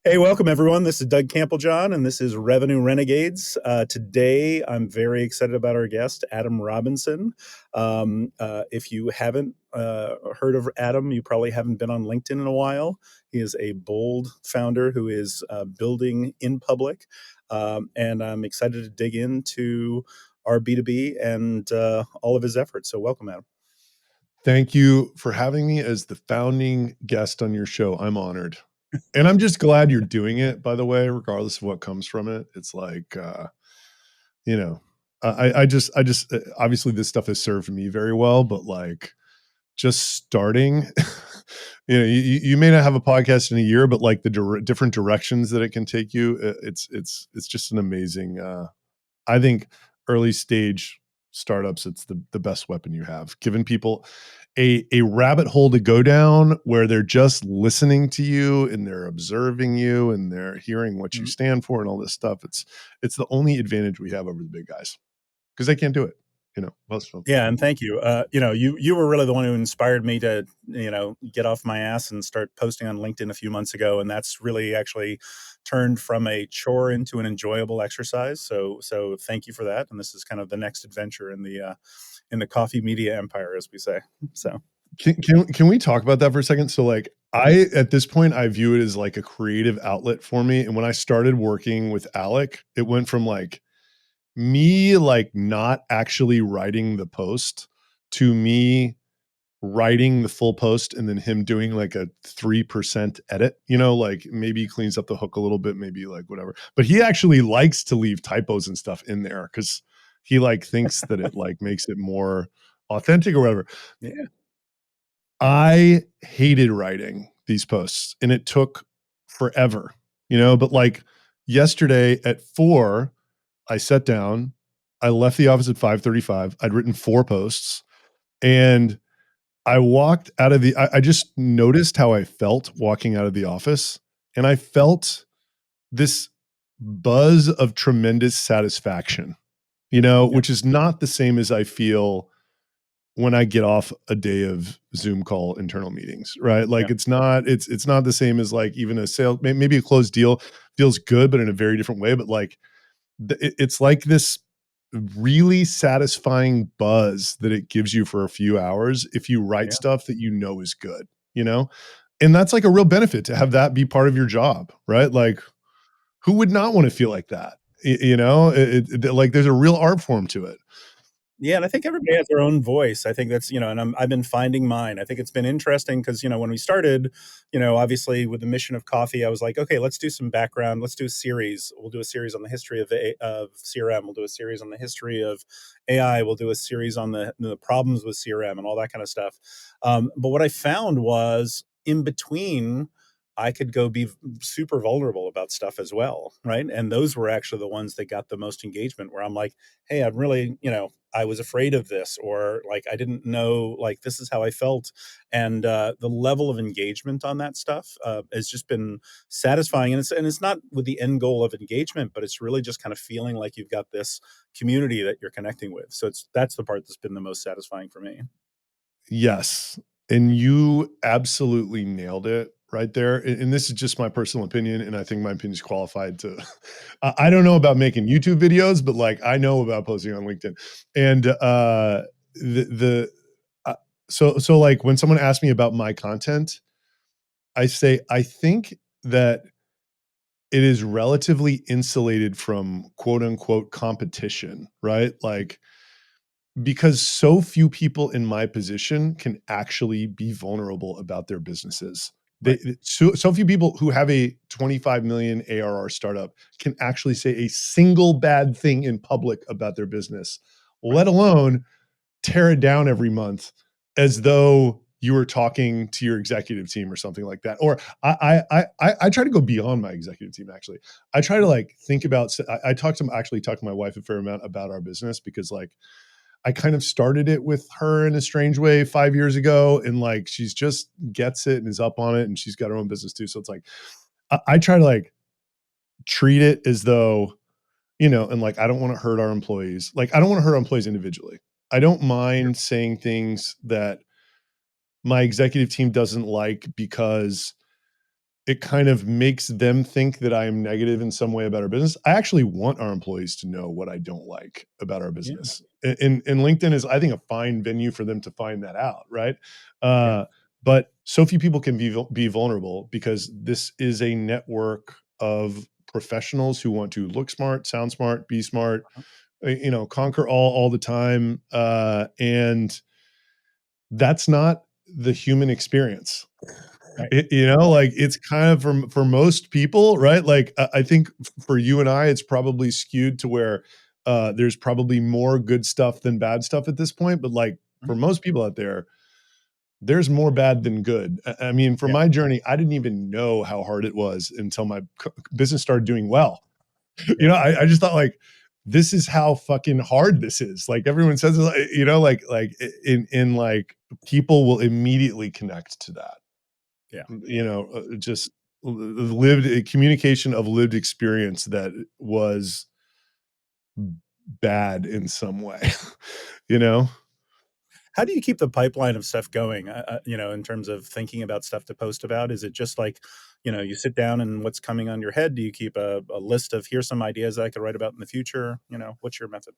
Hey, welcome everyone. This is Doug Campbell-John, and this is Revenue Renegades. Today, I'm very excited about our guest, Adam Robinson. If you haven't heard of Adam, you probably haven't been on LinkedIn in a while. He is a bold founder who is building in public, and I'm excited to dig into our B2B and all of his efforts. So welcome, Adam. Thank you for having me as the founding guest on your show. I'm honored. And I'm just glad you're doing it, by the way, regardless of what comes from it. It's like, I just obviously this stuff has served me very well, but like just starting, you may not have a podcast in a year, but like the different directions that it can take you, it's just an amazing, I think early stage startups, it's the best weapon you have, giving people a rabbit hole to go down where they're just listening to you and they're observing you and they're hearing what you stand for and all this stuff. It's the only advantage we have over the big guys because they can't do it. Most of them. Yeah, and thank you. You were really the one who inspired me to, get off my ass and start posting on LinkedIn a few months ago, and that's really actually turned from a chore into an enjoyable exercise. So thank you for that. And this is kind of the next adventure in the coffee media empire, as we say. So Can we talk about that for a second? So like at this point, I view it as like a creative outlet for me. And when I started working with Alec, it went from like me like not actually writing the post to me writing the full post and then him doing like a 3% edit, like maybe he cleans up the hook a little bit, maybe like whatever. But he actually likes to leave typos and stuff in there because he like thinks that it like makes it more authentic or whatever. yeah. I hated writing these posts and it took forever, but like yesterday at 4, I sat down, I left the office at 5:35. I'd written 4 posts and I walked out of I just noticed how I felt walking out of the office and I felt this buzz of tremendous satisfaction, which is not the same as I feel when I get off a day of Zoom call internal meetings, right? Like it's not the same as like even a sale, maybe a closed deal feels good, but in a very different way. But like it's like this really satisfying buzz that it gives you for a few hours if you write stuff that is good, and that's like a real benefit to have that be part of your job, right? Like who would not want to feel like that? Like there's a real art form to it. Yeah, and I think everybody has their own voice. I think that's, and I've been finding mine. I think it's been interesting because, when we started, obviously with the mission of coffee, I was like, okay, let's do some background. Let's do a series. We'll do a series on the history of CRM. We'll do a series on the history of AI. We'll do a series on the problems with CRM and all that kind of stuff. But what I found was in between, I could go be super vulnerable about stuff as well, right? And those were actually the ones that got the most engagement where I'm like, hey, I'm really, I was afraid of this, or like I didn't know, like this is how I felt, and the level of engagement on that stuff has just been satisfying, and it's not with the end goal of engagement, but it's really just kind of feeling like you've got this community that you're connecting with. So that's the part that's been the most satisfying for me. Yes, and you absolutely nailed it right there. And this is just my personal opinion, and I think my opinion is qualified to. I don't know about making YouTube videos, but like I know about posting on LinkedIn, and so like when someone asks me about my content, I say I think that it is relatively insulated from quote unquote competition, right? Like because so few people in my position can actually be vulnerable about their businesses. Right. So few people who have a 25 million ARR startup can actually say a single bad thing in public about their business, let alone tear it down every month as though you were talking to your executive team or something like that. Or I try to go beyond my executive team. Actually, I try to like think about. I talk to my wife a fair amount about our business because like I kind of started it with her in a strange way 5 years ago. And like, she's just gets it and is up on it. And she's got her own business too. So it's like, I try to like treat it as though, and like, I don't want to hurt our employees. Like, I don't want to hurt our employees individually. I don't mind saying things that my executive team doesn't like because it kind of makes them think that I am negative in some way about our business. I actually want our employees to know what I don't like about our Yeah. business. And LinkedIn is, I think, a fine venue for them to find that out, right? Yeah. But so few people can be vulnerable because this is a network of professionals who want to look smart, sound smart, be smart, Uh-huh. conquer all the time, and that's not the human experience. Right. Like it's kind of for most people, right? Like I think for you and I, it's probably skewed to where there's probably more good stuff than bad stuff at this point. But like for Mhm. most people out there, there's more bad than good. I mean, for Yeah. my journey, I didn't even know how hard it was until my business started doing well. Yeah. I just thought like, this is how fucking hard this is. Like everyone says, like in like people will immediately connect to that. Yeah. Just lived communication of lived experience that was bad in some way, you know? How do you keep the pipeline of stuff going? In terms of thinking about stuff to post about, is it just like, you sit down and what's coming on your head? Do you keep a list of here's some ideas that I could write about in the future? What's your method?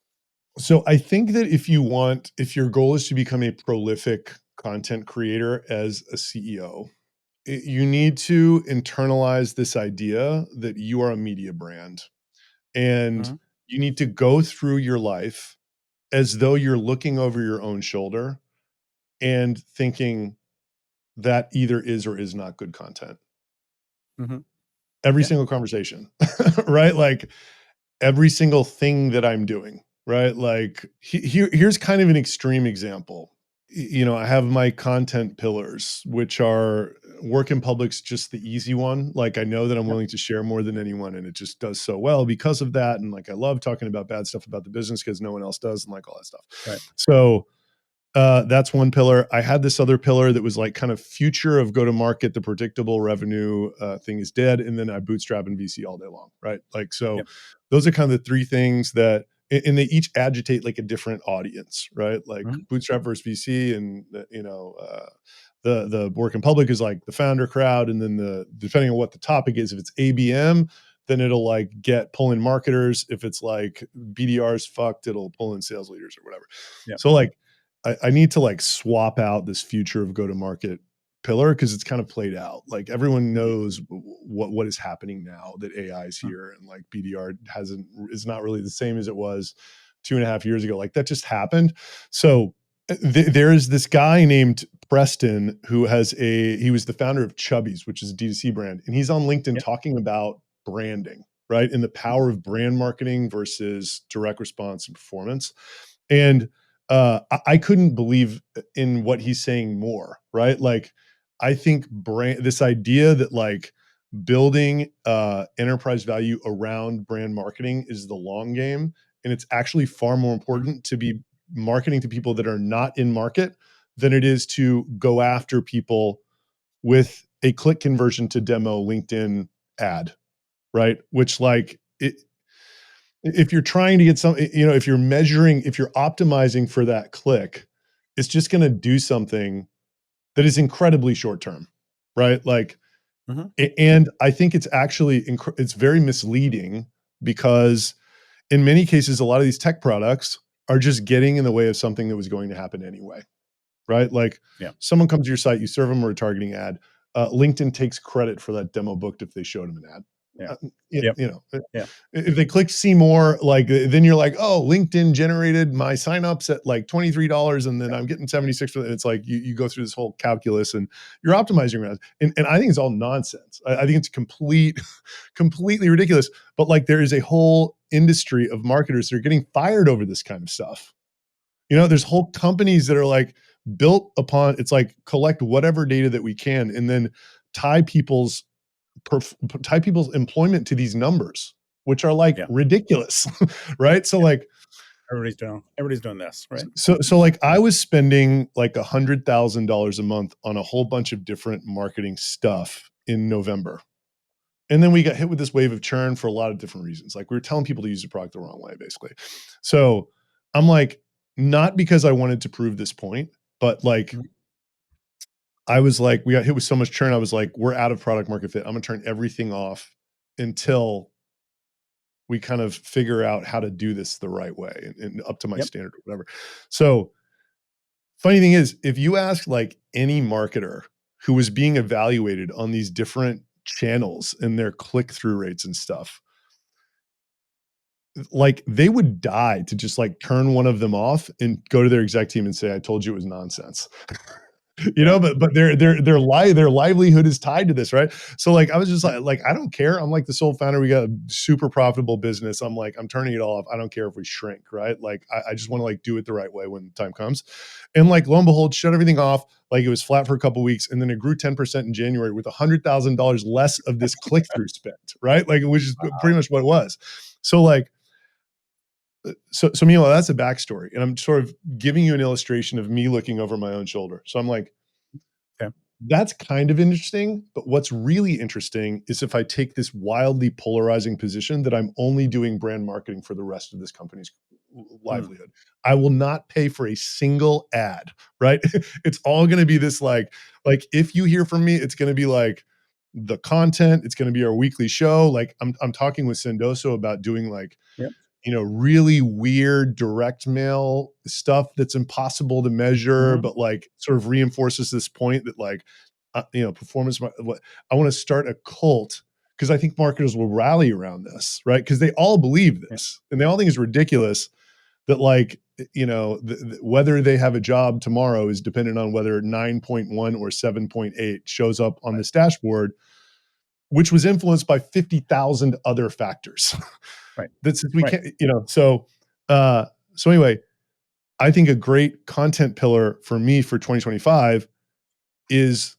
So I think that if your goal is to become a prolific content creator as a CEO, you need to internalize this idea that you are a media brand and Mhm. you need to go through your life as though you're looking over your own shoulder and thinking that either is or is not good content. Mhm. Every Yeah. single conversation, right? Like every single thing that I'm doing, right? Like here's kind of an extreme example. I have my content pillars, which are work in public's just the easy one. Like I know that I'm Yeah. willing to share more than anyone, and it just does so well because of that. And like I love talking about bad stuff about the business because no one else does, and like all that stuff. Right. So that's one pillar. I had this other pillar that was like kind of future of go to market. The predictable revenue thing is dead, and then I bootstrap and VC all day long, right? Like so, Yep. those are kind of the three things that, and they each agitate like a different audience, right? Like Mhm. bootstrap versus VC, and the work in public is like the founder crowd, and then the depending on what the topic is, if it's ABM, then it'll like pull in marketers. If it's like BDR's fucked, it'll pull in sales leaders or whatever. Yep. So like I need to like swap out this future of go to market pillar because it's kind of played out. Like everyone Mhm. knows what is happening now that AI is Mhm. here and like BDR is not really the same as it was 2.5 years ago. Like that just happened. So there is this guy named Preston who he was the founder of Chubbies, which is a D2C brand, and he's on LinkedIn Yep. talking about branding, right? And the Mhm. power of brand marketing versus direct response and performance. And I couldn't believe in what he's saying more, right? Like, I think this idea that like building enterprise value around brand marketing is the long game, and it's actually far more Mhm. important to be marketing to people that are not in market than it is to go after people with a click conversion to demo LinkedIn ad, right? Which like if you're trying to get if you're measuring, if you're optimizing for that click, it's just going to do something that is incredibly short term, right? Like, Mhm. and I think it's actually it's very misleading because in many cases, a lot of these tech products are just getting in the way of something that was going to happen anyway, right? Like, Yeah. someone comes to your site, you serve them a retargeting ad. LinkedIn takes credit for that demo booked if they showed them an ad. Yeah. Uh, Yep. Yeah. if they click see more, like then you're like, oh, LinkedIn generated my signups at like $23, and then I'm getting 76 for it. It's like you go through this whole calculus and you're optimizing around. And I think it's all nonsense. I think it's completely ridiculous. But like there is a whole industry of marketers that are getting fired over this kind of stuff. There's whole companies that are like built upon it's like collect whatever data that we can and then tie people's tie people's employment to these numbers, which are like Yeah. ridiculous, right? So Yeah. like, Everybody's doing this, right? so like I was spending like $100,000 a month on a whole bunch of different marketing stuff in November. And then we got hit with this wave of churn for a lot of different reasons. Like we were telling people to use the product the wrong way, basically. So I'm like, not because I wanted to prove this point, but like Mhm. I was like, we got hit with so much churn. I was like, we're out of product market fit. I'm gonna turn everything off until we kind of figure out how to do this the right way and up to my Yep. standard or whatever. So funny thing is, if you ask like any marketer who was being evaluated on these different channels and their click-through rates and stuff, like they would die to just like turn one of them off and go to their exec team and say, I told you it was nonsense. You Yeah. know, but their livelihood is tied to this, right? So like I was just like I don't care. I'm like the sole founder. We got a super profitable business. I'm like I'm turning it off. I don't care if we shrink, right? Like I just want to like do it the right way when the time comes. And like lo and behold, shut everything off. Like it was flat for a couple of weeks, and then it grew 10% in January with $100,000 less of this click through spent, right? Like which is pretty much what it was. So like so meanwhile, that's a backstory, and I'm sort of giving you an illustration of me looking over my own shoulder. So I'm like, Okay. that's kind of interesting, but what's really interesting is if I take this wildly polarizing position that I'm only doing brand marketing for the rest of this company's Mm. livelihood. I will not pay for a single ad, right? It's all going to be this like if you hear from me, it's going to be like the content, it's going to be our weekly show. Like I'm talking with Sendoso about doing like Yep. really weird direct mail stuff that's impossible to measure, Mhm. but like sort of reinforces this point that like, performance. I want to start a cult because I think marketers will rally around this, right? Because they all believe Yeah. this and they all think it's ridiculous that like, whether they have a job tomorrow is dependent on whether 9.1 or 7.8 shows up on Right. this dashboard, which was influenced by 50,000 other factors. Right. That's we Right. can't, uh, so anyway, I think a great content pillar for me for 2025 is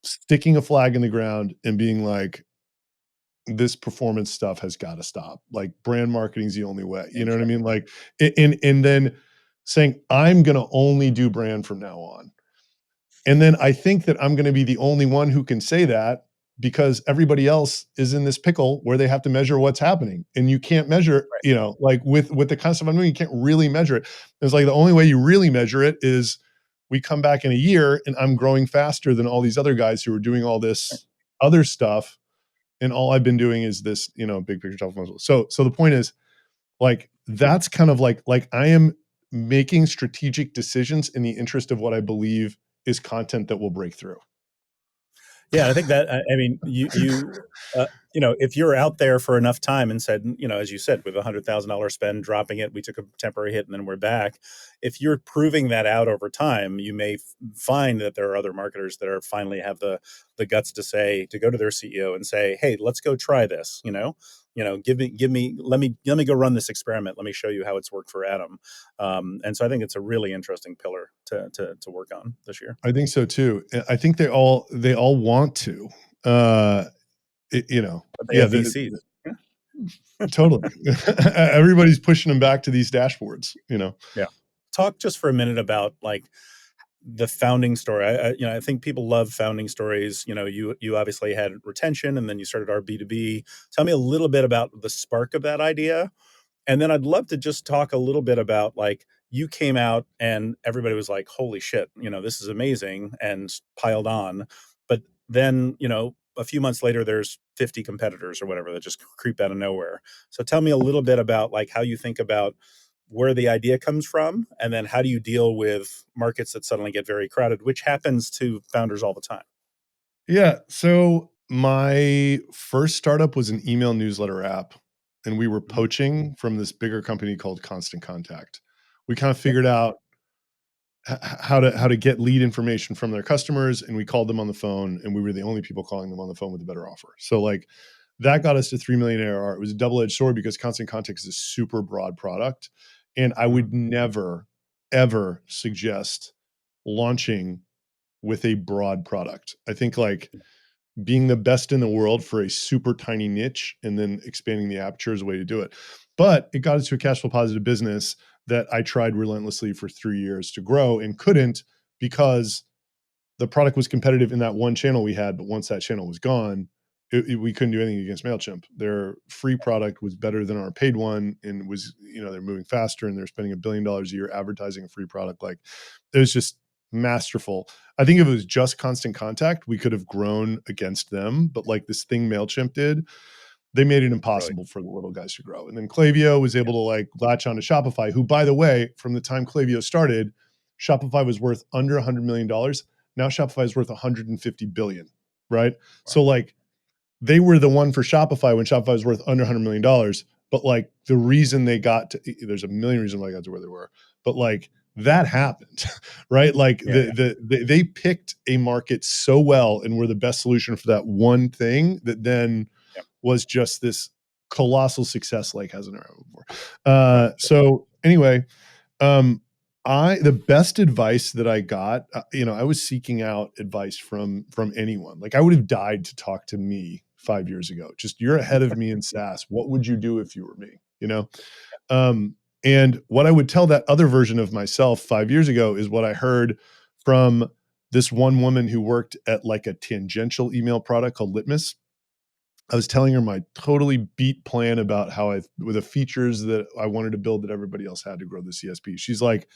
sticking a flag in the ground and being like, this performance stuff has got to stop. Like brand marketing is the only way. You know what I mean? Interesting. Like, and then saying I'm going to only do brand from now on. And then I think that I'm going to be the only one who can say that because everybody else is in this pickle where they have to measure what's happening. And you can't measure, Right. like with the kind of stuff I'm doing, you can't really measure it. It's like the only way you really measure it is we come back in a year and I'm growing faster than all these other guys who are doing all Right. this other stuff. And all I've been doing is this, big picture telephone. So the point is like that's kind of like I am making strategic decisions in the interest of what I believe is content that will break through. Yeah, I think that I mean, if you're out there for enough time and said, as you said, with $100,000 spend, dropping it, we took a temporary hit and then we're back. If you're proving that out over time, you may find that there are other marketers that are finally have the guts to go to their CEO and say, "Hey, let's go try this." Let me go run this experiment. Let me show you how it's worked for Adam. And so I think it's a really interesting pillar to work on this year. I think so too. I think they all want to. Uh, But they yeah, have VCs. totally. Everybody's pushing them back to these dashboards. Yeah. Talk just for a minute about like the founding story. I think people love founding stories. You obviously had retention, and then you started our B2B. Tell me a little bit about the spark of that idea, and then I'd love to just talk a little bit about like you came out and everybody was like, "Holy shit, this is amazing," and piled on. But then, a few months later, there's 50 competitors or whatever that just creep out of nowhere. So tell me a little bit about like how you think about where the idea comes from, and then how do you deal with markets that suddenly get very crowded, which happens to founders all the time. Yeah. So my first startup was an email newsletter app, and we were Mhm. poaching from this bigger company called Constant Contact. We kind of Yep. figured out how to get lead information from their customers, and we called them on the phone, and we were the only people calling them on the phone with a better offer. So like that got us to 3 million ARR. It was a double-edged sword because Constant Contact is a super broad product, and I Mhm. would never ever suggest launching with a broad product. I think like being the best in the world for a super tiny niche and then expanding the aperture is a way to do it. But it got us to a cash flow positive business that I tried relentlessly for 3 years to grow and couldn't because the product was competitive in that one channel we had. But once that channel was gone, we couldn't do anything against MailChimp. Their free product was better than our paid one and was, they're moving faster and they're spending $1 billion a year advertising a free product. Like it was just, masterful. I think if it was just Constant Contact, we could have grown against them. But like this thing MailChimp did, they made it Really. impossible for the little guys to grow. And then Klaviyo was able Yeah. to like latch onto Shopify, who, by the way, from the time Klaviyo started, Shopify was worth under $100 million. Now Shopify is worth 150 billion, right? Wow. So like they were the one for Shopify when Shopify was worth under $100 million. But like the reason they got to, there's a million reasons why they got to where they were, but like that happened, right? Like Yeah. they picked a market so well and were the best solution for that one thing that then Yeah. was just this colossal success like hasn't happened before. Wow. So anyway, the best advice that I got, I was seeking out advice from anyone. Like I would have died to talk to me 5 years ago. Just you're ahead of me in SaaS. What would you do if you were me? And what I would tell that other version of myself 5 years ago is what I heard from this one woman who worked at like a tangential email product called Litmus. I was telling her my totally beat plan about how with the features that I wanted to build that everybody else had to grow the CSP. She's like,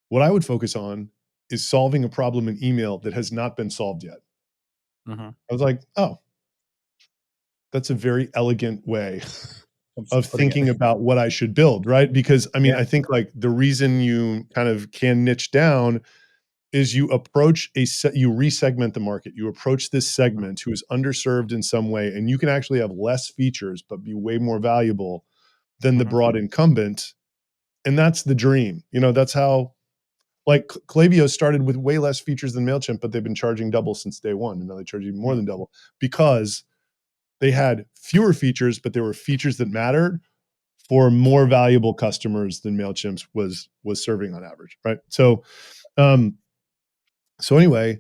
what I would focus on is solving a problem in email that has not been solved yet. Mm-hmm. I was like, oh, that's a very elegant way of Putting thinking it. about what I should build, right? Because I mean, Yeah. I think like the reason you kind of can niche down is you approach you resegment the market. You approach this segment who is underserved in some way, and you can actually have less features but be way more valuable than the Mm-hmm. broad incumbent. And that's the dream. That's how like Klaviyo started with way less features than MailChimp, but they've been charging double since day one. And now they charge even more than double because they had fewer features, but there were features that mattered for more valuable customers than MailChimp's was serving on average. Right. Um, so anyway,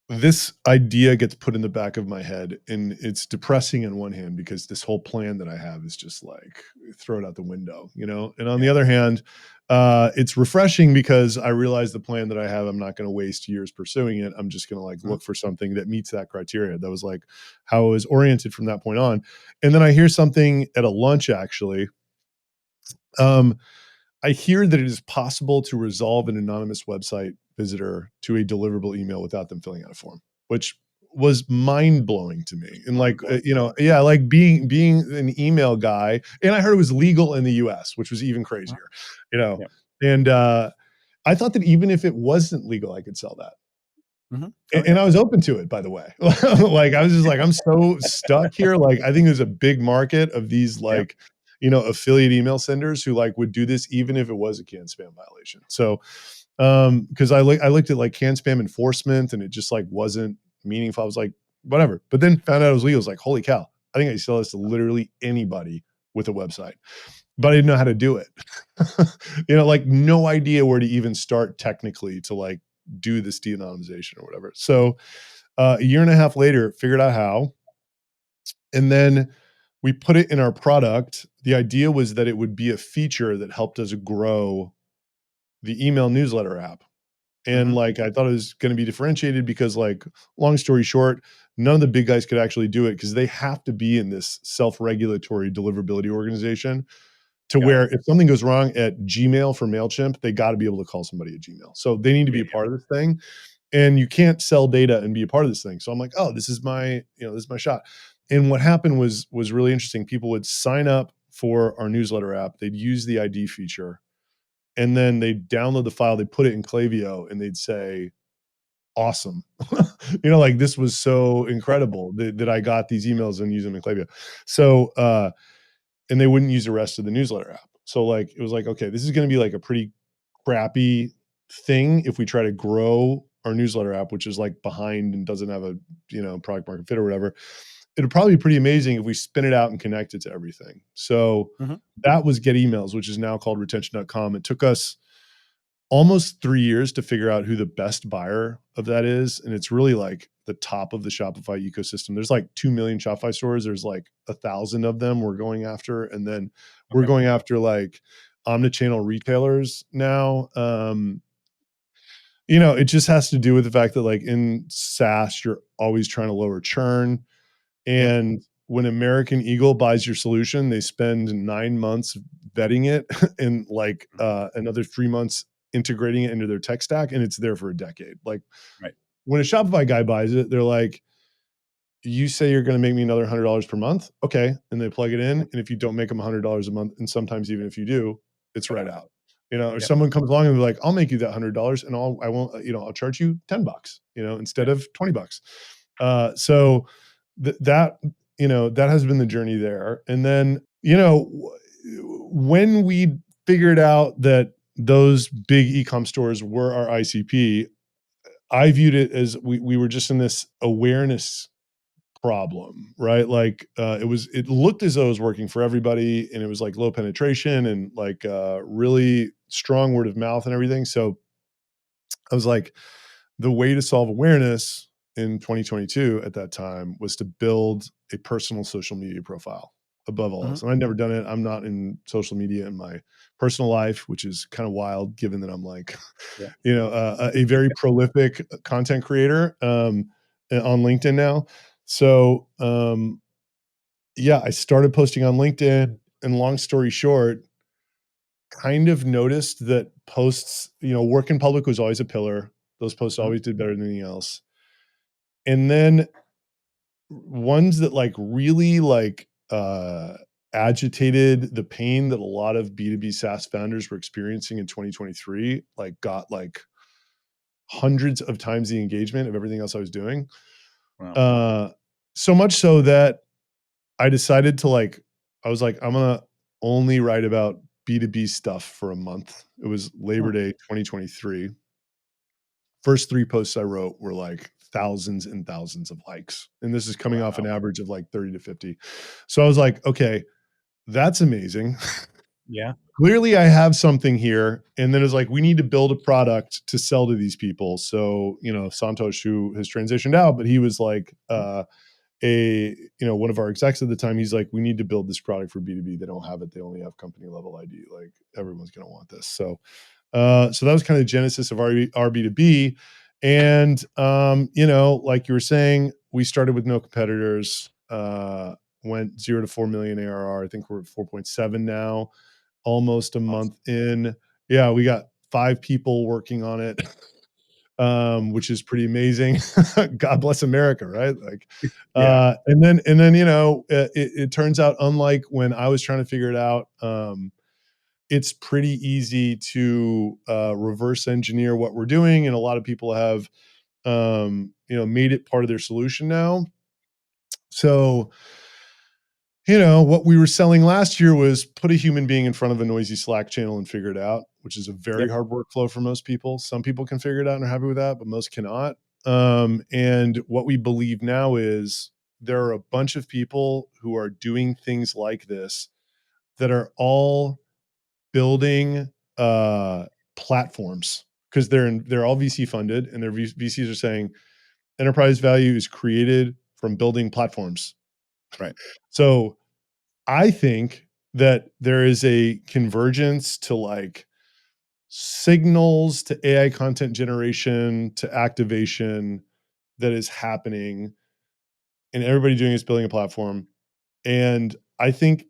this idea gets put in the back of my head, and it's depressing on one hand because this whole plan that I have is just like throw it out the window, and on the other hand, it's refreshing because I realize the plan that I have, I'm not going to waste years pursuing it. I'm just going to like Mm-hmm. look for something that meets that criteria. That was like how I was oriented from that point on. And then I hear something at a lunch actually. I hear that it is possible to resolve an anonymous website visitor to a deliverable email without them filling out a form, which was mind blowing to me. And like, yeah, like being an email guy, and I heard it was legal in the US, which was even crazier, Yeah. and I thought that even if it wasn't legal, I could sell that. Mm-hmm. Oh, And yeah. I was open to it, by the way. Like I was just like, I'm so stuck here. Like I think there's a big market of these Yeah. like, affiliate email senders who like would do this even if it was a CAN spam violation. So because I looked at like CAN spam enforcement and it just like wasn't meaningful. I was like, whatever. But then found out it was legal. I was like, holy cow, I think I can sell this to literally anybody with a website. But I didn't know how to do it. Like no idea where to even start technically to like do this de-anonymization or whatever. So a year and a half later, figured out how. And then we put it in our product. The idea was that it would be a feature that helped us grow the email newsletter app. And Mm-hmm. like I thought it was going to be differentiated because like long story short, none of the big guys could actually do it because they have to be in this self-regulatory deliverability organization to Got where it. if something goes wrong at Gmail for MailChimp, they got to be able to call somebody at Gmail. So they need to be Yeah. a part of this thing. And you can't sell data and be a part of this thing. So I'm like, oh, this is my shot. And what happened was really interesting. People would sign up for our newsletter app. They'd use the ID feature, and then they'd download the file. They'd put it in Klaviyo, and they'd say, "Awesome!" Like this was so incredible that I got these emails and use them in Klaviyo. So, and they wouldn't use the rest of the newsletter app. So, like, it was like, okay, this is going to be like a pretty crappy thing if we try to grow our newsletter app, which is like behind and doesn't have a product market fit or whatever. It'll probably be pretty amazing if we spin it out and connect it to everything. So Mm-hmm. that was Get Emails, which is now called retention.com. It took us almost 3 years to figure out who the best buyer of that is. And it's really like the top of the Shopify ecosystem. There's like 2 million Shopify stores. There's like 1,000 of them we're going after. And then we're Okay. going after like omnichannel retailers now. It just has to do with the fact that like in SaaS, you're always trying to lower churn. Yep. And when American Eagle buys your solution, they spend 9 months vetting it and like another 3 months integrating it into their tech stack, and it's there for a decade. Like Right. when a Shopify guy buys it, they're like, you say you're going to make me another $100 per month. Okay. And they plug it in. And if you don't make them $100 a month, and sometimes even if you do, it's right out. Or Yep. someone comes along and they're like, I'll make you that $100 and I'll charge you $10, instead of $20. So that has been the journey there. And then, when we figured out that those big e-com stores were our ICP, I viewed it as we were just in this awareness problem, right? Like it looked as though it was working for everybody, and it was like low penetration and like really strong word of mouth and everything. So I was like, the way to solve awareness in 2022 at that time was to build a personal social media profile above all else. And I'd never done it. I'm not in social media in my personal life, which is kind of wild given that I'm like, Yeah. a very prolific content creator on LinkedIn now. So, I started posting on LinkedIn, and long story short, kind of noticed that posts, work in public was always a pillar. Those posts always did better than anything else. And then ones that like really like agitated the pain that a lot of B2B SaaS founders were experiencing in 2023, like got like hundreds of times the engagement of everything else I was doing. Wow. So much so that I decided to I was like, I'm gonna only write about B2B stuff for a month. It was Labor Day 2023. First 3 posts I wrote were like thousands and thousands of likes. And this is coming off an average of like 30 to 50. So I was like, okay, that's amazing. Yeah. Clearly I have something here. And then it's like, we need to build a product to sell to these people. So, Santosh, who has transitioned out, but he was like, one of our execs at the time, he's like, we need to build this product for B2B. They don't have it. They only have company level ID. Like everyone's going to want this. So that was kind of the genesis of our B2B. And, like you were saying, we started with no competitors, went 0 to 4 million ARR. I think we're at 4.7 now, almost a month in. Yeah. We got 5 people working on it. Which is pretty amazing. God bless America, right? Like, and then it turns out, unlike when I was trying to figure it out, it's pretty easy to reverse engineer what we're doing, and a lot of people have made it part of their solution now. So, what we were selling last year was put a human being in front of a noisy Slack channel and figure it out, which is a very hard workflow for most people. Some people can figure it out and are happy with that, but most cannot. And what we believe now is there are a bunch of people who are doing things like this that are all building platforms, because they're all VC funded, and their VCs are saying enterprise value is created from building platforms. Right. So I think that there is a convergence to like signals to AI content generation to activation that is happening, and everybody doing is building a platform. And I think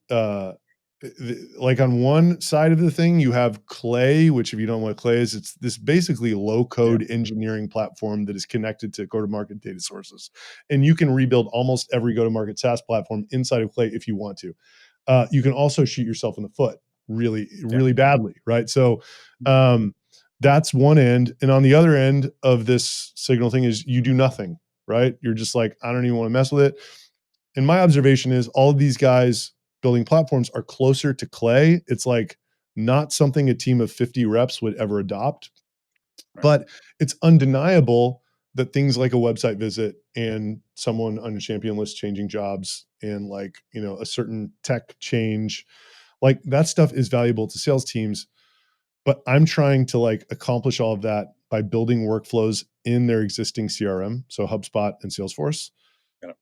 like on one side of the thing, you have Clay, which if you don't know what Clay is, it's this basically low code engineering platform that is connected to go-to-market data sources. And you can rebuild almost every go-to-market SaaS platform inside of Clay if you want to. You can also shoot yourself in the foot really, really badly, right? So that's one end. And on the other end of this signal thing is you do nothing, right? You're just like, I don't even want to mess with it. And my observation is all of these guys building platforms are closer to Clay. It's like not something a team of 50 reps would ever adopt, but it's undeniable that things like a website visit and someone on a champion list changing jobs and like, a certain tech change, like that stuff is valuable to sales teams. But I'm trying to like accomplish all of that by building workflows in their existing CRM, so HubSpot and Salesforce,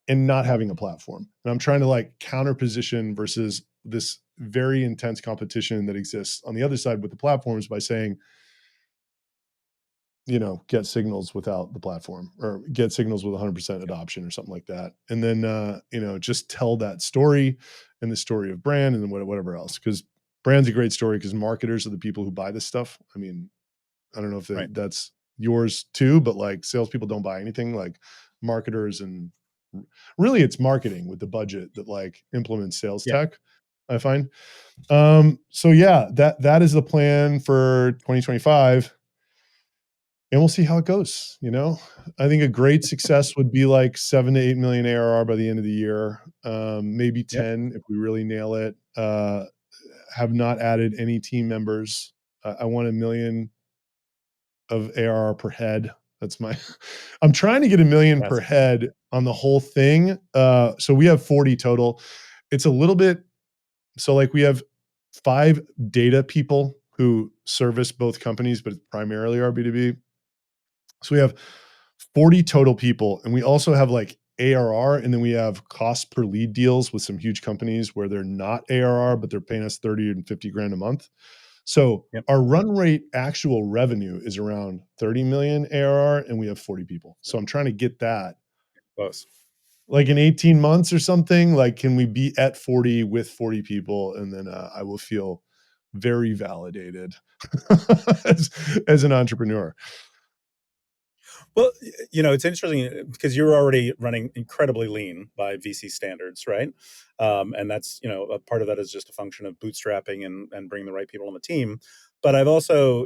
and not having a platform. And I'm trying to like counter position versus this very intense competition that exists on the other side with the platforms by saying, get signals without the platform, or get signals with 100% adoption or something like that. And then, just tell that story and the story of brand and then whatever else. Because brand's a great story because marketers are the people who buy this stuff. I mean, I don't know if Right. that's yours too, but like salespeople don't buy anything. Like marketers and really it's marketing with the budget that like implements sales Yeah. tech, I find. So yeah, that is the plan for 2025. And we'll see how it goes. I think a great success would be like 7 to 8 million ARR by the end of the year, maybe Yep. 10 if we really nail it. Have not added any team members. I want 1 million of ARR per head. That's my I'm trying to get 1 million per Yes. head on the whole thing. So we have 40 total. It's a little bit so like we have 5 data people who service both companies, but primarily our B2B. So we have 40 total people, and we also have like ARR, and then we have cost per lead deals with some huge companies where they're not ARR, but they're paying us 30 and 50 grand a month. So Yep. our run rate actual revenue is around 30 million ARR, and we have 40 people. So I'm trying to get that Close. like in 18 months or something. Like, can we be at 40 with 40 people? And then I will feel very validated as an entrepreneur. Well, it's interesting because you're already running incredibly lean by VC standards, right? And that's, a part of that is just a function of bootstrapping and bringing the right people on the team. But I've also,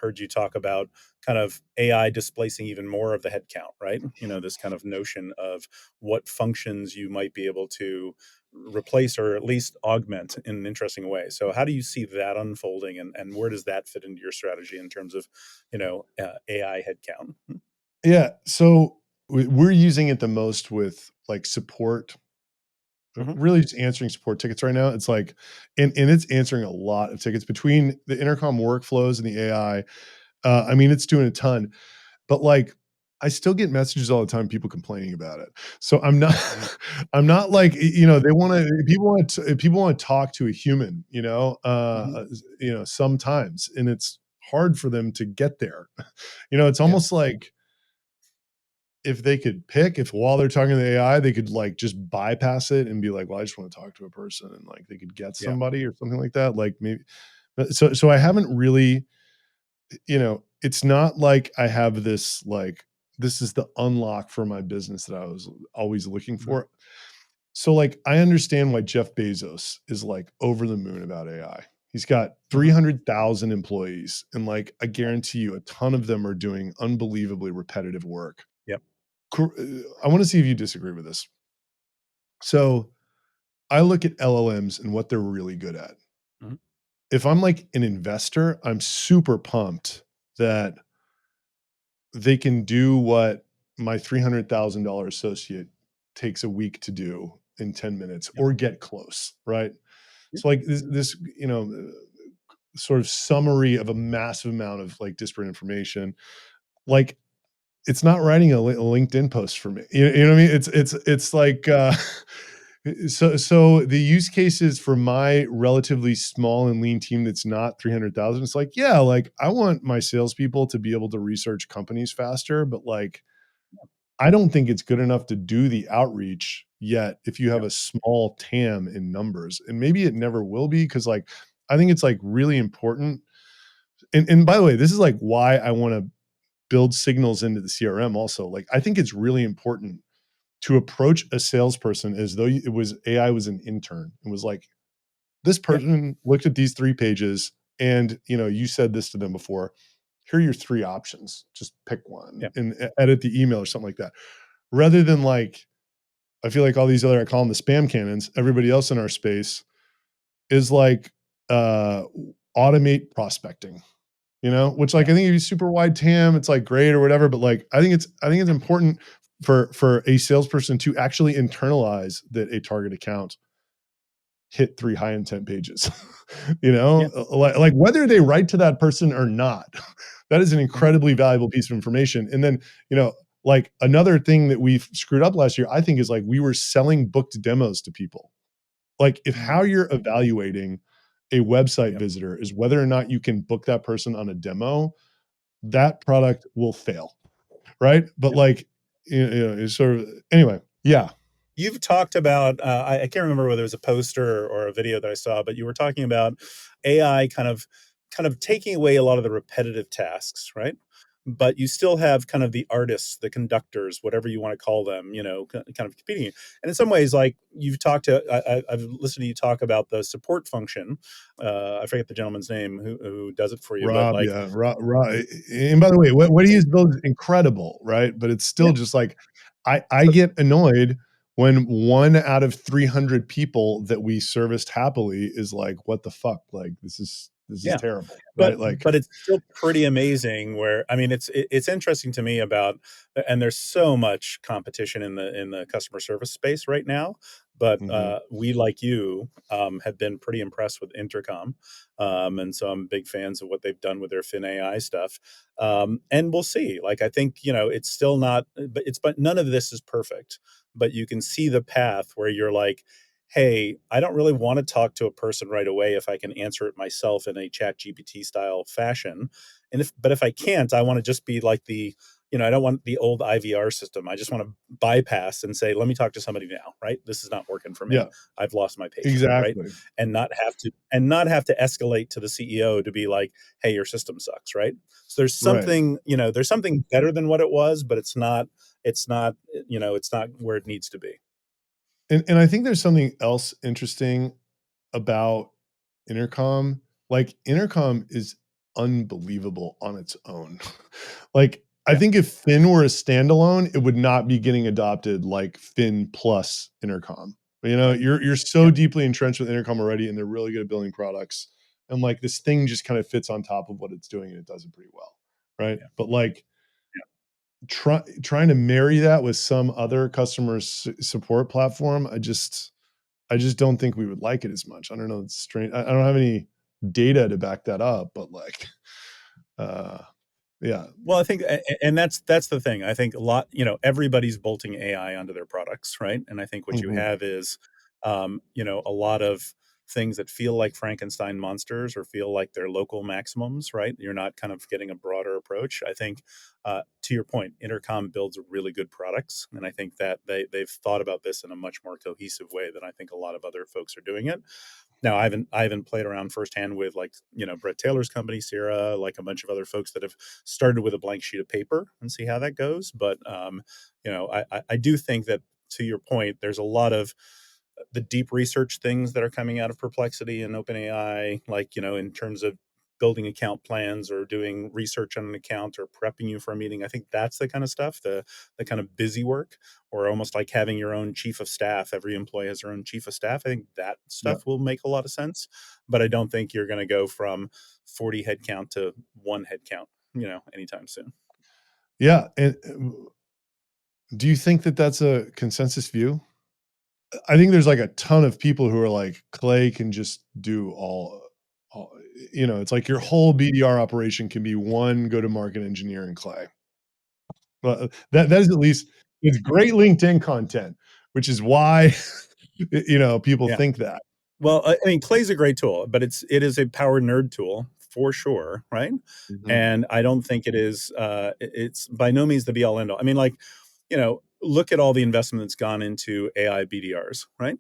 heard you talk about kind of AI displacing even more of the headcount, right? This kind of notion of what functions you might be able to replace or at least augment in an interesting way. So how do you see that unfolding, and where does that fit into your strategy in terms of, AI headcount? Yeah. So we're using it the most with like support, Hmm. really just answering support tickets right now. It's like, and it's answering a lot of tickets between the intercom workflows and the AI. I mean, it's doing a ton, but like, I still get messages all the time, people complaining about it. So I'm not, I'm not like, they want to, people want to talk to a human, Hmm. sometimes, and it's hard for them to get there. It's Yeah. almost like, if they could pick, if while they're talking to the AI, they could like just bypass it and be like, well, I just want to talk to a person, and like they could get Yeah. somebody or something like that. Like maybe, so I haven't really, it's not like I have this like, this is the unlock for my business that I was always looking Mhm. for. So like I understand why Jeff Bezos is like over the moon about AI. He's got Mhm. 300,000 employees, and like I guarantee you a ton of them are doing unbelievably repetitive work. Yep. I want to see if you disagree with this. So I look at LLMs and what they're really good at. Mhm. If I'm like an investor, I'm super pumped that they can do what my $300,000 associate takes a week to do in 10 minutes Yep. or get close, right? Yep. So like this sort of summary of a massive amount of like disparate information. Like it's not writing a LinkedIn post for me. You know what I mean? It's like so the use cases for my relatively small and lean team that's not 300,000. It's like, yeah, like I want my salespeople to be able to research companies faster, but like I don't think it's good enough to do the outreach yet if you have Yep. a small TAM in numbers. And maybe it never will be, because like I think it's like really important. And by the way, this is like why I want to build signals into the CRM also. Like I think it's really important to approach a salesperson as though it was AI was an intern. It was like, this Yep. person looked at these 3 pages and, you said this to them before. Here are your 3 options. Just pick one Yep. and edit the email or something like that. Rather than like, I feel like all these other, I call them the spam cannons, everybody else in our space is like, uh, automate prospecting, which like Yeah. I think if you super wide TAM, it's like great or whatever. But like I think it's important for a salesperson to actually internalize that a target account hit 3 high intent pages. Yeah. Like whether they write to that person or not, that is an Mhm. incredibly valuable piece of information. And then, like another thing that we've screwed up last year, I think, is like we were selling booked demos to people. Like if how Mm. you're evaluating a website Yep. visitor is whether or not you can book that person on a demo, that product will fail, right? But Yep. like, it's sort of anyway. Yeah, You've talked about, I can't remember whether it was a poster or a video that I saw, but you were talking about AI kind of kind of taking away a lot of the repetitive tasks, right? But you still have kind of the artists, the conductors, whatever you want to call them, kind of competing. And in some ways, like you've talked to, I've listened to you talk about the support function. I forget the gentleman's name who does it for you, but Rob, like, yeah, Rob. And by the way, what he has built is incredible, right? But it's yeah, still just like I get annoyed when 1 out of 300 people that we serviced happily is like, what the fuck? Like this is yeah. terrible, But right? Like, but it's still pretty amazing where I mean, it's interesting to me about and there's so much competition in the customer service space right now, but, mhm, we, like you, have been pretty impressed with Intercom, and so I'm big fans of what they've done with their FinAI stuff, and we'll see. Like, I think, it's still not but none of this is perfect, but you can see the path where you're like, hey, I don't really want to talk to a person right away if I can answer it myself in a chat GPT style fashion. But if I can't, I want to just be like I don't want the old IVR system. I just want to bypass and say, let me talk to somebody now, right? This is not working for me. yeah, I've lost my patient, right? exactly, And not have to escalate to the CEO to be like, hey, your system sucks, right? So right. there's something better than what it was, but it's not where it needs to be. And I think there's something else interesting about Intercom. Like Intercom is unbelievable on its own. Like I Yeah. think if Fin were a standalone, it would not be getting adopted like Fin plus Intercom. Right. You're so Yep. deeply entrenched with Intercom already, and they're really good at building products. And like this thing just kind of fits on top of what it's doing, and it does it pretty well, right? Yeah. But like Yeah. trying to marry that with some other customer support platform, I just don't think we would like it as much. I don't know. It's strange. I don't have any data to back that up, but like, uh, yeah. Well, I think, and that's the thing. I think everybody's bolting AI onto their products, right? And I think what you Mhm. have is, a lot of things that feel like Frankenstein monsters or feel like they're local maximums, right? You're not kind of getting a broader approach. I think, to your point, Intercom builds really good products, and I think that they've thought about this in a much more cohesive way than I think a lot of other folks are doing it. Now, I haven't played around firsthand with like Brett Taylor's company, Sierra, like a bunch of other folks that have started with a blank sheet of paper and see how that goes. But I do think that to your point, there's a lot of the deep research things that are coming out of Perplexity and OpenAI, like in terms of building account plans or doing research on an account or prepping you for a meeting. I think that's the kind of stuff, the kind of busy work, or almost like having your own chief of staff. Every employee has their own chief of staff. I think that Yeah. stuff will make a lot of sense, but I don't think you're going to go from 40 headcount to one headcount, anytime soon. Yeah. And do you think that that's a consensus view? I think there's like a ton of people who are like, Clay can just do all it's like your whole BDR operation can be one go to market engineer in Clay. Well, that is at least it's great LinkedIn content, which is why people Yeah. think that. Well, I mean, Clay's a great tool, but it is a power nerd tool for sure, right? Mhm. And I don't think it is. It's by no means the be all end all. I mean, like, look at all the investment that's gone into AI BDRs, right?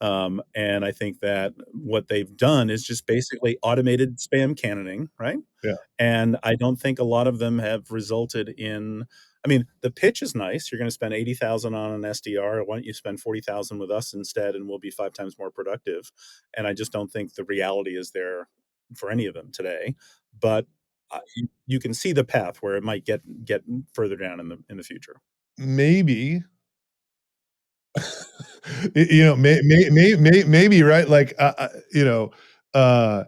And I think that what they've done is just basically automated spam cannoning, right? Yeah. And I don't think a lot of them have resulted in. I mean, the pitch is nice. You're going to spend 80,000 on an SDR. Why don't you spend 40,000 with us instead, and we'll be 5 times more productive? And I just don't think the reality is there for any of them today. But you can see the path where it might get further down in the future. Maybe. Maybe, right? Like, uh,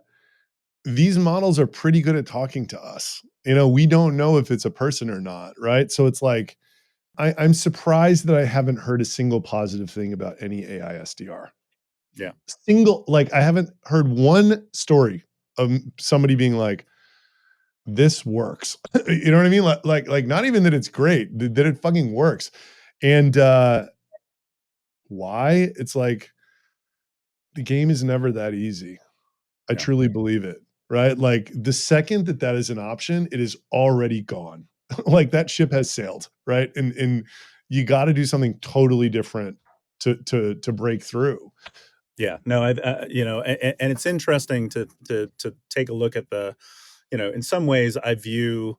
these models are pretty good at talking to us. We don't know if it's a person or not, right? So it's like, I'm surprised that I haven't heard a single positive thing about any AI SDR. Yeah, Like, I haven't heard one story of somebody being like, this works. You know what I mean? Like not even that it's great, that it fucking works. And why? It's like the game is never that easy. I yeah. truly believe it, right? Like the second that that is an option, it is already gone. Like that ship has sailed, right? And you got to do something totally different to break through. Yeah, no, and it's interesting to take a look at in some ways, I view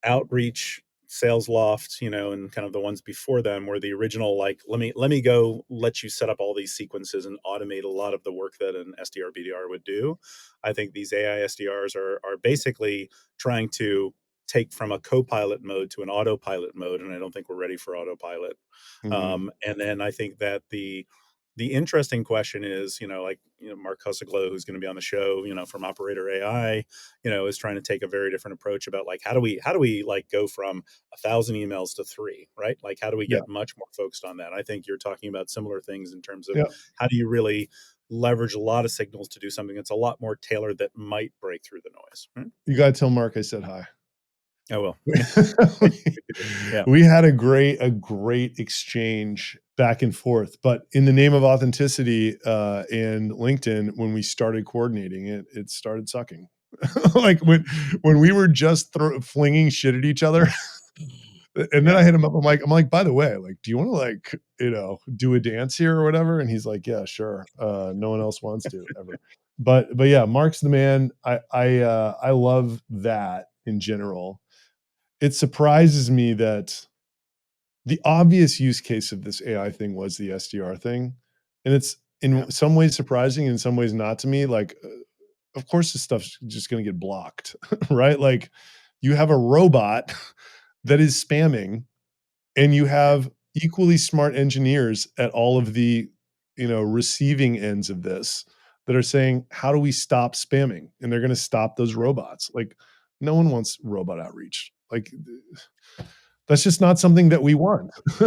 Outreach, Salesloft, and kind of the ones before them were the original, like, let me go let you set up all these sequences and automate a lot of the work that an SDR BDR would do. I think these AI SDRs are basically trying to take from a co-pilot mode to an autopilot mode, and I don't think we're ready for autopilot. Mhm. And then I think that the interesting question is, Mark Hussiglo, who's going to be on the show, from Operator AI, is trying to take a very different approach about, like, how do we like go from 1,000 emails to three, right? Like, how do we Yeah. get much more focused on that? I think you're talking about similar things in terms of Yeah. how do you really leverage a lot of signals to do something that's a lot more tailored that might break through the noise. Right? You gotta tell Mark I said hi. Oh well, we yeah, good, good to do. Yeah, we had a great exchange back and forth, but in the name of authenticity, in LinkedIn, when we started coordinating it started sucking. Like when we were just flinging shit at each other, and then yeah. I hit him up. I'm like, by the way, like, do you want to, like, do a dance here or whatever? And he's like, yeah, sure. No one else wants to ever. But yeah, Mark's the man. I love that in general. It surprises me that the obvious use case of this AI thing was the SDR thing, and it's Yeah. in some ways surprising, in some ways not to me. Like, of course, this stuff's just going to get blocked, right? Like, you have a robot that is spamming, and you Yeah. have equally smart engineers at all of the receiving ends of this that are saying, how do we stop spamming? And they're going to stop those robots. Like, no one wants robot outreach. Like, that's just not something that we want. you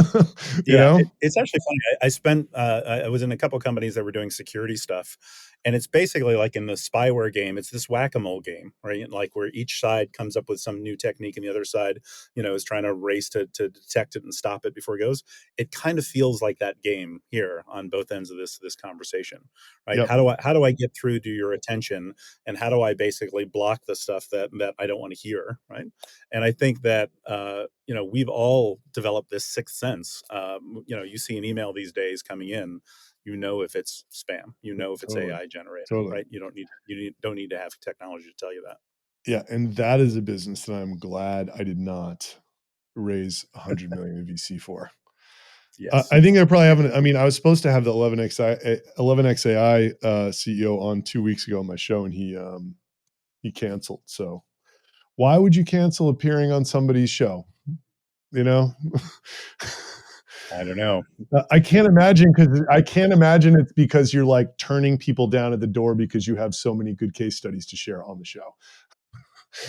Yeah, know it's actually funny. I was in a couple companies that were doing security stuff, and it's basically like in the spyware game. It's this whack-a-mole game, right? And, like, where each side comes up with some new technique, and the other side, is trying to race to detect it and stop it before it goes. It kind of feels like that game here on both ends of this conversation, right? yep, How do I get through to your attention, and how do I basically block the stuff that I don't want to hear, right? And I think that we've all developed this sixth sense. You see an email these days coming in, if it's spam, if it's totally, AI generated, totally. right? Don't need to have technology to tell you that. Yeah, and that is a business that I'm glad I did not raise 100 million in VC for. Yes. I think they're probably having. I mean, I was supposed to have the 11xAI CEO on 2 weeks ago on my show, and he canceled. So why would you cancel appearing on somebody's show? You know, I don't know. I can't imagine it's because you're, like, turning people down at the door because you have so many good case studies to share on the show.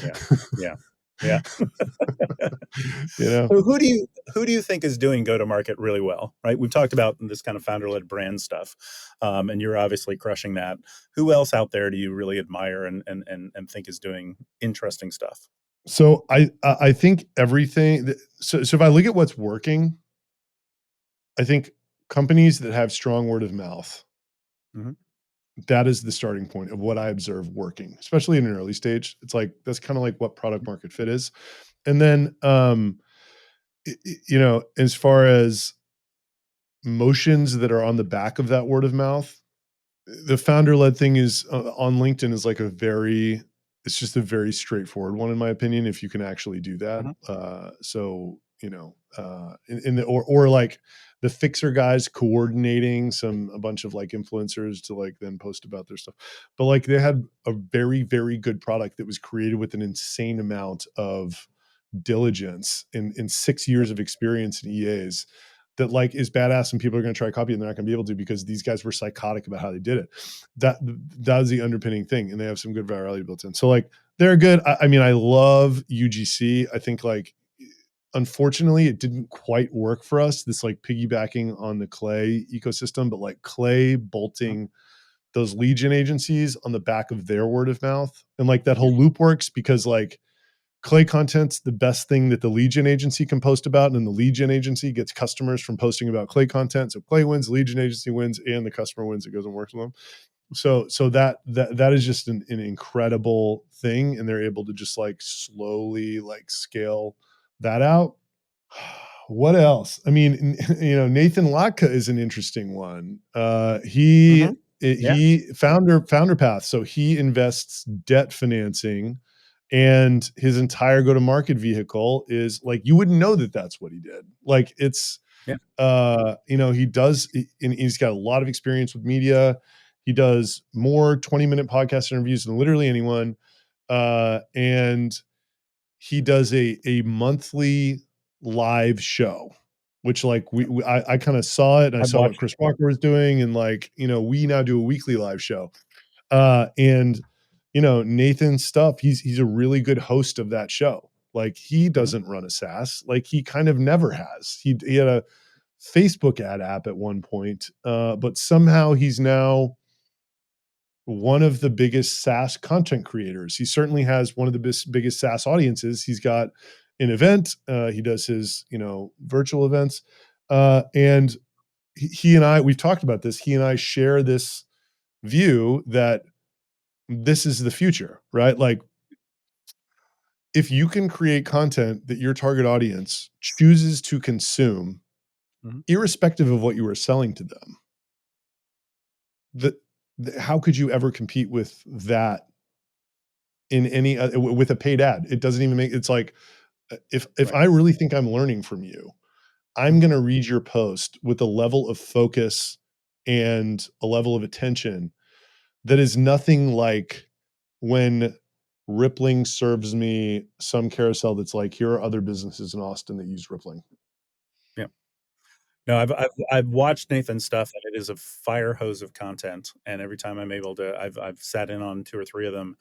Yeah. Yeah. Yeah. you know, So who do you think is doing go to market really well? Right. We've talked about this kind of founder led brand stuff, and you're obviously crushing that. Who else out there do you really admire and think is doing interesting stuff? so I think everything. So if I look at what's working, I think companies that have strong word of mouth, Hmm. that is the starting point of what I observe working, especially in an early stage. It's like that's kind of like what product market fit is. And then as far as motions that are on the back of that word of mouth, the founder led thing is on LinkedIn is like it's just a very straightforward one in my opinion, if you can actually do that. Hmm. So in the or like the fixer guys coordinating a bunch of, like, influencers to, like, then post about their stuff. But, like, they had a very, very good product that was created with an insane amount of diligence in 6 years of experience in EAs, that, like, is badass, and people are going to try to copy it, and they're not going to be able to because these guys were psychotic about how they did it. That is the underpinning thing, and they have some good virality built in. So, like, they're good. I mean, I love UGC. I think, like, unfortunately, it didn't quite work for us. This, like, piggybacking on the Clay ecosystem, but, like, Clay bolting those lead gen agencies on the back of their word of mouth, and, like, that Yeah. whole loop works because, like, Clay content's the best thing that the lead gen agency can post about, and then the lead gen agency gets customers from posting about Clay content. So Clay wins, lead gen agency wins, and the customer wins. It goes and works with them. So that is just an incredible thing, and they're able to just, like, slowly, like, scale that out. What else? I mean, Nathan Latka is an interesting one. He Mhm. Yeah. he founder path. So he invests debt financing, and his entire go to market vehicle is like you wouldn't know that that's what he did. Like it's Yeah. he does, and he's got a lot of experience with media. He does more 20-minute podcast interviews than literally anyone. And he does a monthly live show, which like I kind of saw it and I I've saw what watched Chris it. Yeah. Walker was doing, and like we now do a weekly live show. And Nathan's stuff, he's a really good host of that show. Like he Mhm. doesn't run a SaaS, like he kind of never has. He had a Facebook ad app at one point, but somehow he's now one of the biggest SaaS content creators. He certainly has one of the biggest SaaS audiences. He's got an event. He does his, virtual events. And he and I, we've talked about this. He and I share this view that this is the future, right? Like, if you can create content that your target audience chooses to consume, Mhm. irrespective of what you are selling to them, the, how could you ever compete with that in any with a paid ad? It doesn't even make it's like if Right. I really think I'm learning from you, I'm Mhm. going to read your post with a level of focus and a level of attention that is nothing like when Rippling serves me some carousel that's like, here are other businesses in Austin that use Rippling. Yeah. No, I've watched Nathan's stuff, and it is a fire hose of content, and every time I'm able to I've sat in on 2 or 3 of them,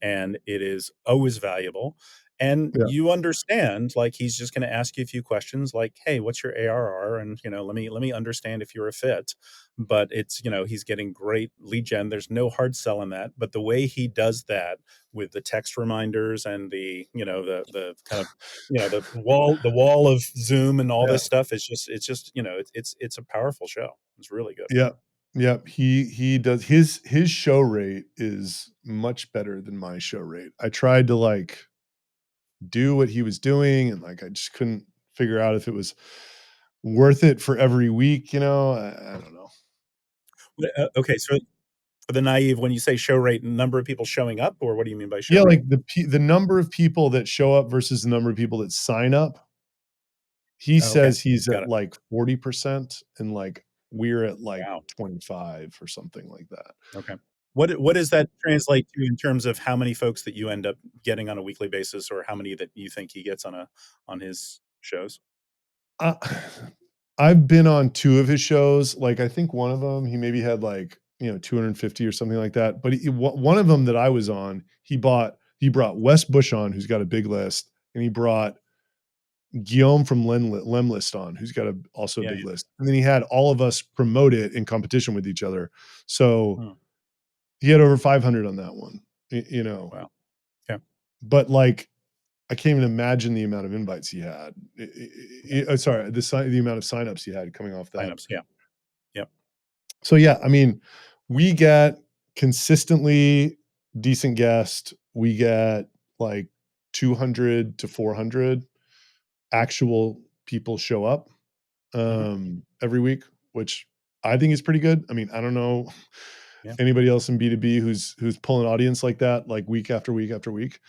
and it is always valuable, and Yeah. you understand, like, he's just gonna ask you a few questions like, "Hey, what's your ARR?" And, let me understand if you're a fit." But it's, he's getting great lead gen, there's no hard sell in that, but the way he does that with the text reminders and the kind of the wall of Zoom and all Yeah. this stuff is just it's a powerful show. It's really good. Yeah. Yeah. He does his show rate is much better than my show rate. I tried to like do what he was doing, and like I just couldn't figure out if it was worth it for every week, I don't know. Okay, so for the naive, when you say show rate, number of people showing up, or what do you mean by show Yeah, rate? like the number of people that show up versus the number of people that sign up. He Oh, okay, says he's got at it. like 40%, and like we're at like Wow. 25 or something like that. Okay. What does that translate to in terms of how many folks that you end up getting on a weekly basis, or how many that you think he gets on his shows? Uh, I've been on 2 of his shows. Like I think one of them he maybe had like, 250 or something like that. But one of them that I was on, he brought Wes Bush on, who's got a big list, and he brought Guillaume from Lemlist on, who's got also a Yeah, big yeah. list. And then he had all of us promote it in competition with each other. So Hmm, he had over 500 on that one, wow. Okay. but like I can't even imagine the amount of invites he had. Yeah. Sorry, the amount of signups he had coming off that. Signups. Yeah. Yep. So yeah, I mean, we get consistently decent guests. We get like 200 to 400 actual people show up Mhm. every week, which I think is pretty good. I mean, I don't know Yeah. anybody else in B2B who's pulling audience like that, like week after week after week.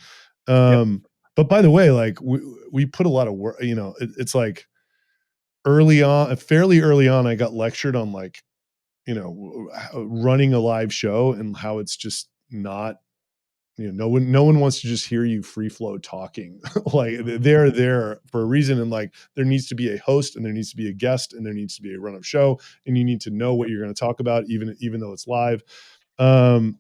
Yep. But by the way, like we put a lot of work, it's like fairly early on, I got lectured on like, running a live show and how it's just not, no one wants to just hear you free flow talking. Like Mhm. they're there for a reason. And like there needs to be a host, and there needs to be a guest, and there needs to be a run of show, and you need to know what Yep. you're going to talk about, even though it's live.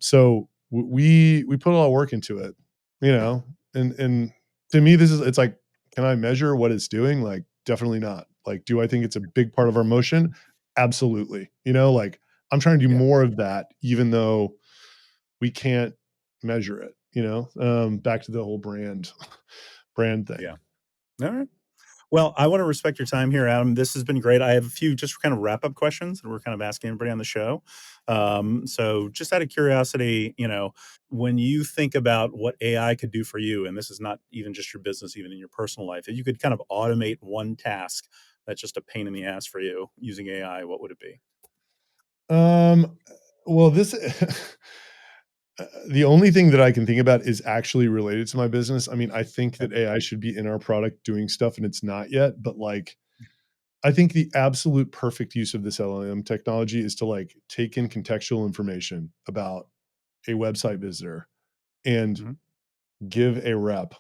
So we put a lot of work into it, and to me, it's like, can I measure what it's doing? Like, definitely not. Like, do I think it's a big part of our motion? Absolutely. Like I'm trying to do Yeah. more of that, even though we can't measure it, back to the whole brand thing. Yeah. Alright. Well, I wanna respect your time here, Adam. This has been great. I have a few just kind of wrap-up questions that we're kind of asking everybody on the show. So just out of curiosity, when you think about what AI could do for you, and this is not even just your business, even in your personal life, if you could kind of automate one task that's just a pain in the ass for you using AI, what would it be? Um, well, this the only thing that I can think about is actually related to my business. I mean, I think Okay. that AI should be in our product doing stuff, and it's not yet, but, like, I think the absolute perfect use of this LLM technology is to, like, take in contextual information about a website visitor and Mhm. give a rep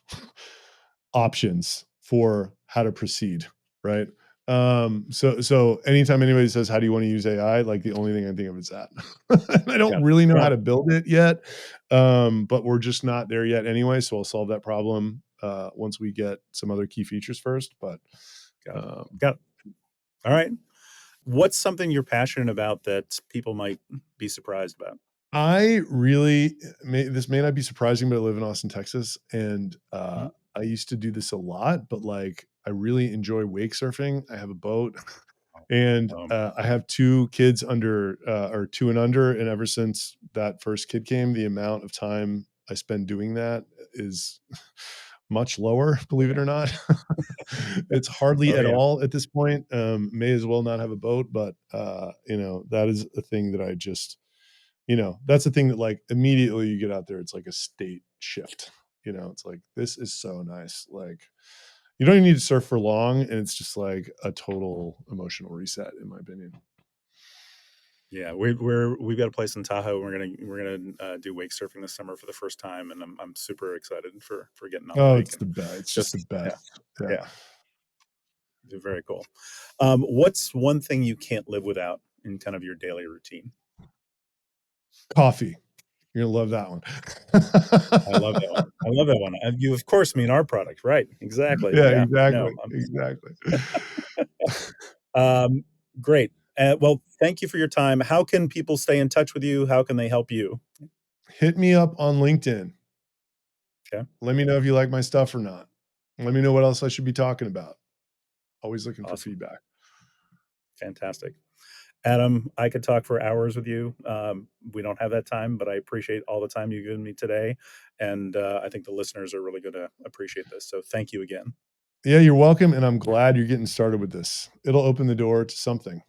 options for how to proceed, right? So anytime anybody says, "How do you want to use AI?" Like, the only thing I think of is that. I Yeah. don't really know how Got to it. build it yet, but we're just not there yet anyway, so I'll solve that problem, once we get some other key features first, but, Got it. um Got it. All right. What's something you're passionate about that people might be surprised about? I really this may not be surprising, but I live in Austin, Texas, and, Mhm. I used to do this a lot, but, like, I really enjoy wake surfing. I have a boat, and, Um, I have 2 kids under, or 2 and under, and ever since that first kid came, the amount of time I spend doing that is much lower, believe it or not. It's hardly oh at yeah. all at this point. May as well not have a boat, but, that is a thing that that's the thing that, like, immediately you get out there, it's like a state shift. It's like, this is so nice. Like, you don't even need to surf for long, and it's just like a total emotional reset, in my opinion. Yeah, we've got a place in Tahoe. We're gonna do wake surfing this summer for the first time, and I'm super excited for getting on the Oh, lake it's and the best. It's just the just yeah, best. Yeah. yeah, they're very cool. What's one thing you can't live without in kind of your daily routine? Coffee. You're gonna love that one. I love that one. I love that one. You of course mean our product, right? Exactly. Yeah, Yeah. No. exactly, exactly. Um, Great. Well, thank you for your time. How can people stay in touch with you? How can they help you? Hit me up on LinkedIn. Okay. Let me know if you like my stuff or not. Let me know what else I should be talking about. Always looking for Awesome. feedback. Fantastic. Adam, I could talk for hours with you. We don't have that time, but I appreciate all the time you've given me today. And I think the listeners are really going to appreciate this. So thank you again. Yeah, you're welcome, and I'm glad you're getting started with this. It'll open the door to something.